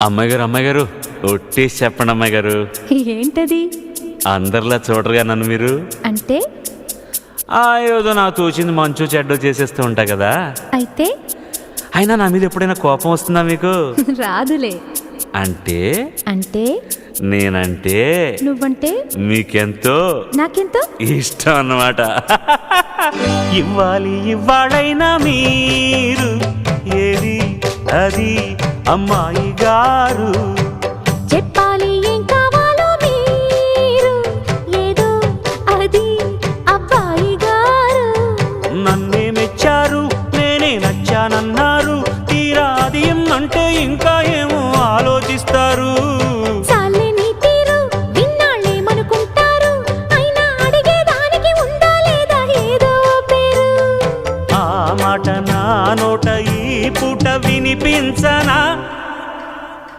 అమ్మాయి గారు ఒట్టేసి చెప్పండి అమ్మాయి గారు. ఏంటది? అందరిలా చూడరుగా నన్ను మీరు. అంటే ఏదో నాకు తోచింది మంచు చెడ్డో చేసేస్తూ ఉంటా కదా. అయితే అయినా నా మీద ఎప్పుడైనా కోపం వస్తుందా మీకు? రాదులే. అంటే అంటే నేనంటే నువ్వంటే మీకెంతో నాకెంతో ఇష్టం అన్నమాట. ఇవ్వాలైనా మీరు ఏది అది అమ్మాయి గారు. చెప్పాలి ఏం కావాలో మీరు ఏదో అది అబ్బాయి గారు. నన్నే మెచ్చారు, నేనే నచ్చానన్నారు. తీరా అది అంటే ఇంకా ఏమో ఆలోచిస్తారు.